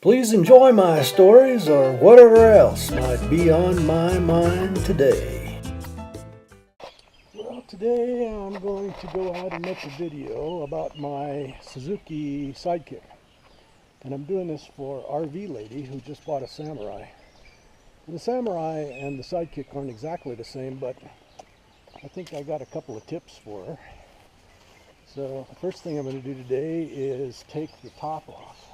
Please enjoy my stories or whatever else might be on my mind today. Well, today I'm going to go out and make a video about my Suzuki Sidekick. And I'm doing this for RV Lady who just bought a Samurai. And the Samurai and the Sidekick aren't exactly the same, but I think I got a couple of tips for her. So the first thing I'm going to do today is take the top off.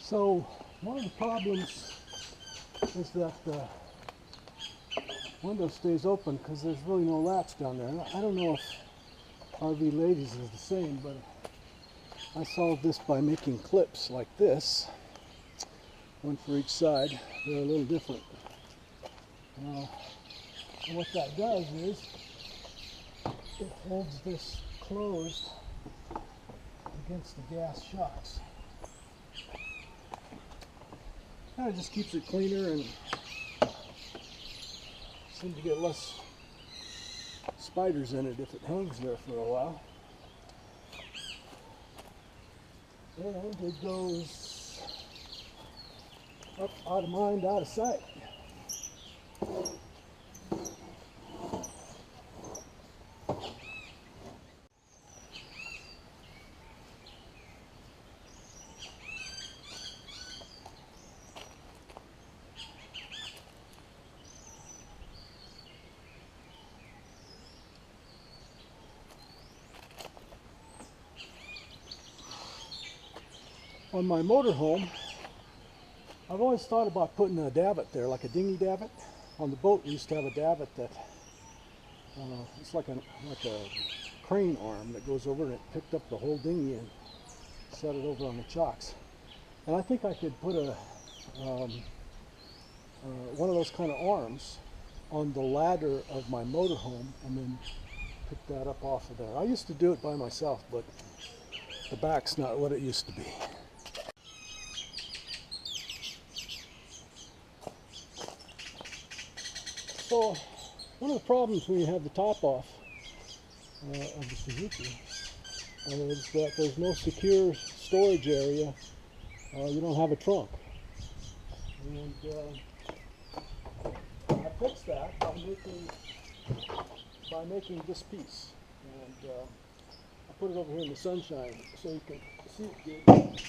So one of the problems is that the window stays open because there's really no latch down there. I don't know if RV Ladies is the same, but I solved this by making clips like this, one for each side. They're a little different. And what that does is it holds this closed against the gas shocks. Kind of just keeps it cleaner and seems to get less spiders in it if it hangs there for a while. And it goes up out of mind, out of sight. On my motorhome, I've always thought about putting a davit there, like a dinghy davit. On the boat, we used to have a davit that it's like a crane arm that goes over and it picked up the whole dinghy and set it over on the chocks. And I think I could put a one of those kind of arms on the ladder of my motorhome and then pick that up off of there. I used to do it by myself, but the back's not what it used to be. So one of the problems when you have the top off of the Suzuki is that there's no secure storage area. You don't have a trunk. And fix that by making this piece. And I put it over here in the sunshine so you can see it good.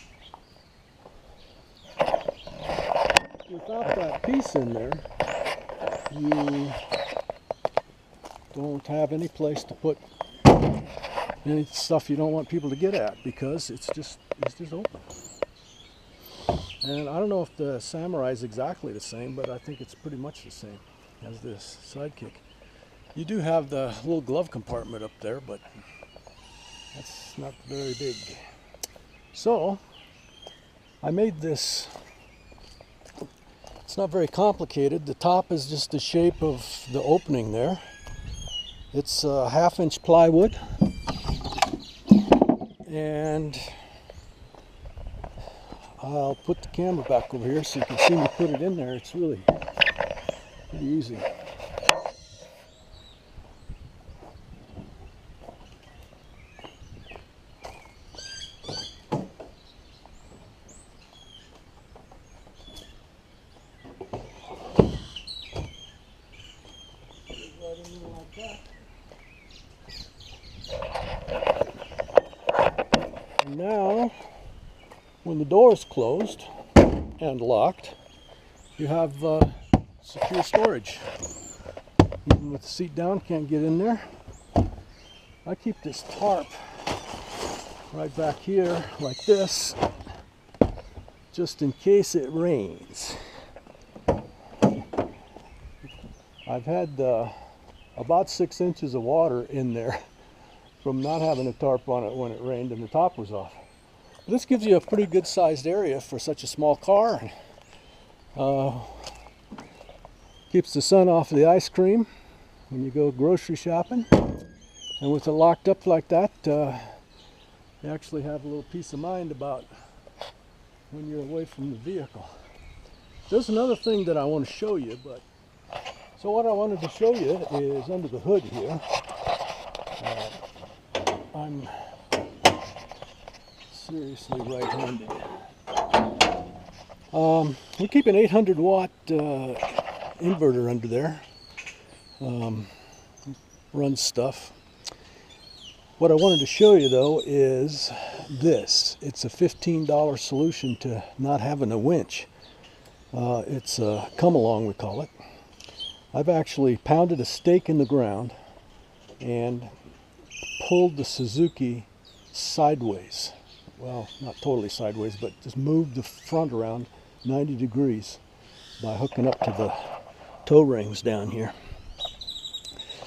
Without that piece in there, you don't have any place to put any stuff you don't want people to get at, because it's just open. And I don't know if the Samurai is exactly the same, but I think it's pretty much the same as this Sidekick. You do have the little glove compartment up there, but that's not very big. So I made this. It's not very complicated. The top is just the shape of the opening there. It's 1/2-inch plywood, and I'll put the camera back over here so you can see me put it in there. It's really pretty easy. And now, when the door is closed and locked, you have secure storage. Even with the seat down, can't get in there. I keep this tarp right back here like this, just in case it rains. I've had about 6 inches of water in there from not having a tarp on it when it rained and the top was off. This gives you a pretty good sized area for such a small car. Keeps the sun off of the ice cream when you go grocery shopping. And with it locked up like that, you actually have a little peace of mind about when you're away from the vehicle. There's another thing that I want to show you, so what I wanted to show you is under the hood here. I'm seriously right-handed. We keep an 800 watt inverter under there. Runs stuff. What I wanted to show you though is this. It's a $15 solution to not having a winch. It's a come-along, we call it. I've actually pounded a stake in the ground and pulled the Suzuki sideways. Well, not totally sideways, but just moved the front around 90 degrees by hooking up to the toe rings down here.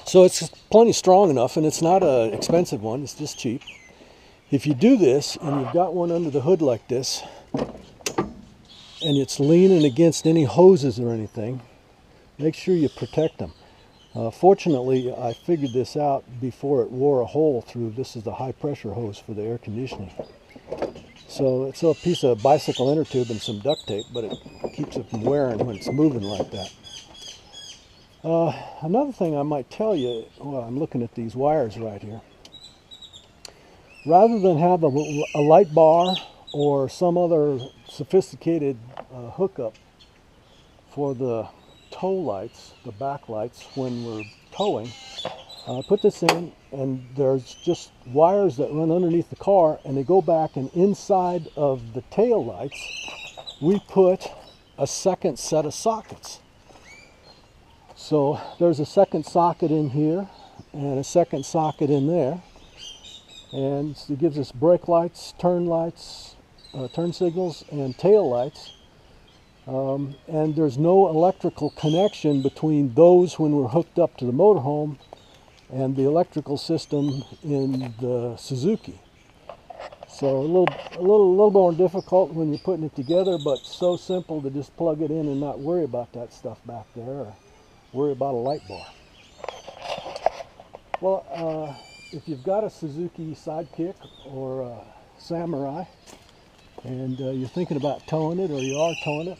So it's plenty strong enough, and it's not an expensive one, it's just cheap. If you do this and you've got one under the hood like this, and it's leaning against any hoses or anything, make sure you protect them. Fortunately, I figured this out before it wore a hole through. This is the high pressure hose for the air conditioning. So it's a piece of bicycle inner tube and some duct tape, but it keeps it from wearing when it's moving like that. Another thing I might tell you, well, I'm looking at these wires right here. Rather than have a light bar or some other sophisticated hookup for the tow lights, the back lights when we're towing, put this in, and there's just wires that run underneath the car, and they go back, and inside of the tail lights we put a second set of sockets. So there's a second socket in here and a second socket in there, and it gives us brake lights, turn signals, and tail lights. And there's no electrical connection between those when we're hooked up to the motorhome and the electrical system in the Suzuki. So a little more difficult when you're putting it together, but so simple to just plug it in and not worry about that stuff back there, or worry about a light bar. Well, if you've got a Suzuki Sidekick or a Samurai and you're thinking about towing it, or you are towing it,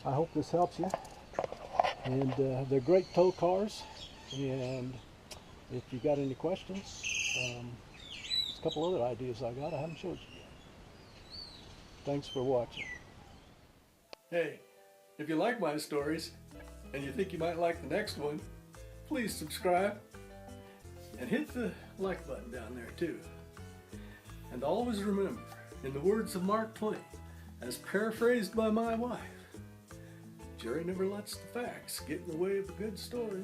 I hope this helps you. And they're great tow cars, and if you got any questions, there's a couple other ideas I haven't showed you yet. Thanks for watching. Hey, if you like my stories and you think you might like the next one, please subscribe and hit the like button down there too. And always remember, in the words of Mark Twain, as paraphrased by my wife, Jerry never lets the facts get in the way of a good story.